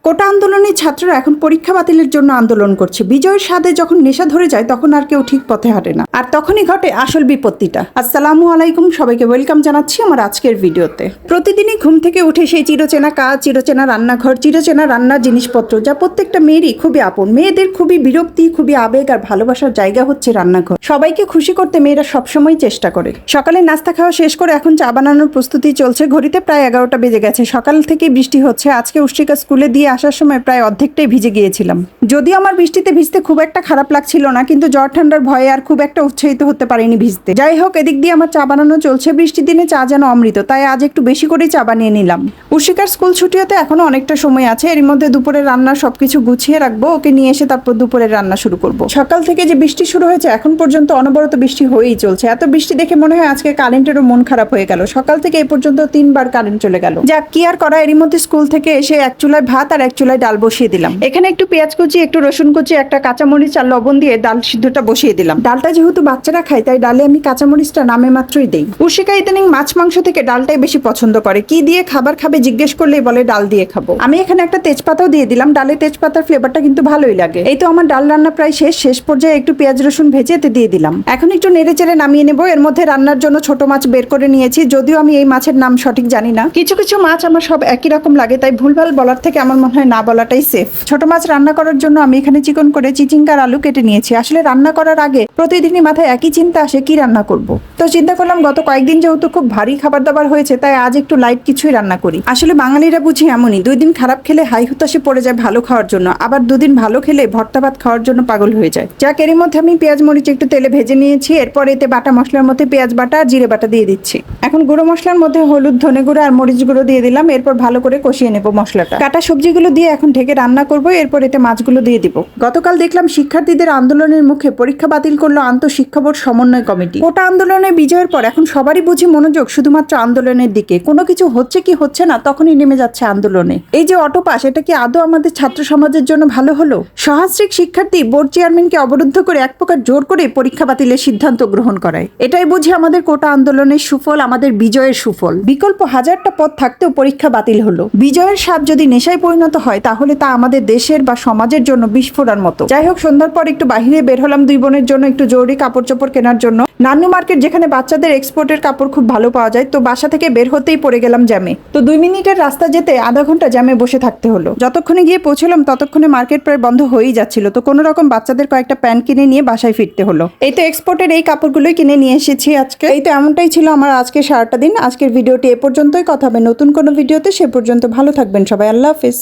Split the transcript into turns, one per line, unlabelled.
কোটা আন্দোলনের ছাত্ররা এখন পরীক্ষা বাতিলের জন্য আন্দোলন করছে। বিজয়ের স্বাদে যখন নেশা ধরে যায় তখন আর কেউ ঠিক পথে হাঁটে না, আর তখনই ঘটে আসল বিপত্তিটা। আসসালামু আলাইকুম, সবাইকে ওয়েলকাম জানাচ্ছি আমার আজকের ভিডিওতে। প্রতিদিনই ঘুম থেকে উঠে সেই চিরচেনা কাজ, চিরচেনা রান্নাঘর, চিরচেনা রান্নার জিনিসপত্র, যা প্রত্যেকটা মেয়েরই খুবই আপন। মেয়েদের খুবই বিরক্তি, খুবই আবেগ আর ভালোবাসার জায়গা হচ্ছে রান্নাঘর। সবাইকে খুশি করতে মেয়েরা সবসময় চেষ্টা করে। সকালে নাস্তা খাওয়া শেষ করে এখন চা বানানোর প্রস্তুতি চলছে। ঘড়িতে প্রায় 11টা বেজে গেছে। সকাল থেকেই বৃষ্টি হচ্ছে। আজকে উষ্ট্রিকা স্কুলে দিয়ে আসার সময় প্রায় অর্ধেকটাই ভিজে গিয়েছিলাম। যদিও আমার বৃষ্টিতে ভিজতে খুব একটা খারাপ লাগছিল না, কিন্তু জ্বর ঠান্ডার ভয়ে আর খুব একটা উৎসাহিত হতে পারিনি ভিজতে। যাই হোক, এদিক দিয়ে আমার চা বানানো চলছে। বৃষ্টির দিনে চা যেন অমৃত, তাই আজ একটু বেশি করেই চা বানিয়ে নিলাম। উষ্ট্রিকার স্কুল ছুটি হতে এখনো অনেকটা সময় আছে। এর মধ্যে দুপুরের রান্না সবকিছু গুছিয়ে রাখবো। ওকে নিয়ে এসে তারপর দুপুরের রান্না শুরু করব। সকাল থেকে যে বৃষ্টি শুরু হয়েছে এখন পর্যন্ত অনবরত বৃষ্টি হয়েই চলছে। এত বৃষ্টি দেখে মনে হয় আজকে কারেন্টেরও মন খারাপ হয়ে গেল। সকাল থেকে এই পর্যন্ত 3বার কারেন্ট চলে গেল। যাক, কি আর করা। এরই মধ্যে স্কুল থেকে এসে এক চুলায় ভাত আর এক চুলায় ডাল বসিয়ে দিলাম। এখানে একটু পেঁয়াজ কুচি, একটু রসুন কুচি, একটা কাঁচামরিচ আর লবণ দিয়ে ডাল সিদ্ধটা বসিয়ে দিলাম। ডালটা যেহেতু বাচ্চারা খায় তাই ডালে আমি কাঁচামরিচটা নামে মাত্রই দেই। উর্ষিকা ইদানিং মাছ মাংস থেকে ডালটাই বেশি পছন্দ করে। কি দিয়ে খাবার খাবে জিজ্ঞেস করলেই বলে ডাল দিয়ে খাবো। আমি এখানে একটা তেজপাতাও দিয়ে দিলাম। ডালে তেজপাতার ফ্লেভারটা কিন্তু ভালোই লাগে। এই তো আমার ডাল রান্না প্রায় শেষ পর্যায়ে একটু পেঁয়াজ রসুন ভেজে এতে দিয়ে দিলাম। এখন একটু নেড়ে চেড়ে নামিয়ে নেবো। এর মধ্যে রান্নার জন্য ছোট মাছ বের করে নিয়েছি, যদিও আমি এই মাছের নাম সঠিক জানি না। কিছু কিছু মাছ আমার সব একই রকম লাগে, তাই ভুলভাল বলার থেকে আমার মনে হয় না বলাটাই সেফ। ছোট মাছ রান্না করার জন্য আমি এখানে চিকন করে চিচিঙ্গার আলু কেটে নিয়েছি। আসলে রান্না করার আগে প্রতিদিনই মাথায় একই চিন্তা আসে, কি রান্না করব। তো চিন্তা করলাম গত কয়েকদিন যেহেতু খুব ভারী খাবার দাবার হয়েছে, তাই আজ একটু লাইট কিছুই রান্না করি। আসলে বাঙালিরা বুঝি এমনই, 2 দিন খারাপ খেলে হাই হুতাশে পড়ে যায় ভালো খাওয়ার জন্য, আবার 2 দিন ভালো খেলে ভর্তা ভাত খাওয়ার জন্য পাগল হয়ে যায়। যাক, এর মধ্যে আমি পেঁয়াজ মরিচ একটু তেলে ভেজে নিয়েছি। এরপর এতে বাটা মশলার মধ্যে পেঁয়াজ বাটা আর জিরে বাটা দিয়ে দিচ্ছি। এখন গুঁড়ো মশলার মধ্যে হলুদ, ধনে গুঁড়ো আর মরিচ গুঁড়ো দিয়ে দিলাম। এরপর ভালো করে কষিয়ে নেবো মশলাটা। কাটা সবজিগুলো দিয়ে এখন ঢেকে রান্না করবো। এরপর এতে মাছগুলো দিয়ে দিব। গতকাল দেখলাম শিক্ষার্থীদের আন্দোলনের মুখে পরীক্ষা বাতিল করলো আন্তঃশিক্ষা বোর্ড সমন্বয় কমিটি। কোটা আন্দোলনের বিজয়ের পর এখন সবারই বুঝি মনোযোগ শুধুমাত্র আন্দোলনের দিকে। কোনো কিছু হচ্ছে কি হচ্ছে না তখনই নেমে যাচ্ছে আন্দোলনে। এই যে অটো পাস, এটা কি আদৌ আমাদের ছাত্র সমাজের জন্য ভালো হলো? সহস্রাধিক শিক্ষার্থী বোর্ড চেয়ারম্যানকে অবরুদ্ধ করে এক প্রকার জোর করে পরীক্ষা বাতিলের সিদ্ধান্ত গ্রহণ করায়। এটাই বুঝি আমাদের কোটা আন্দোলনের সুফল, আমাদের বিজয়ের সুফল। বিকল্প হাজারটা পথ থাকতেও পরীক্ষা বাতিল হলো। বিজয়ের স্বাদ যদি নেশায় পরিণত হয় তাহলে তা আমাদের দেশের বা সমাজের জন্য বিস্ফোরণ মতো। যাই হোক, সন্ধ্যার পর একটু বাহিরে বের হলাম 2 বোনের জন্য একটু জরুরি কাপড় চোপড় কেনার জন্য। নান্নু মার্কেট, যেখানে বাচ্চাদের এক্সপোর্টের কাপড় খুব ভালো পাওয়া যায়। তো বাসা থেকে বের হতেই পড়ে গেলাম জ্যামে। তো 2 মিনিটের রাস্তা যেতে আধা ঘন্টা জ্যামে বসে থাকতে হলো। যতক্ষণে গিয়ে পৌঁছলাম ততক্ষণে মার্কেট প্রায় বন্ধ হয়েই যাচ্ছিল। তো কোনো রকম বাচ্চাদের কয়েকটা প্যান্ট কিনে নিয়ে বাসায় ফিরতে হলো। এই তো এক্সপোর্টের এই কাপড়গুলোই কিনে নিয়ে এসেছি আজকে। এই তো এমনটাই ছিল আমার আজকে সারাটা দিন। আজকের ভিডিওটি এ পর্যন্তই। কথা হবে নতুন কোনো ভিডিওতে। সে পর্যন্ত ভালো থাকবেন সবাই। আল্লাহ হাফেজ।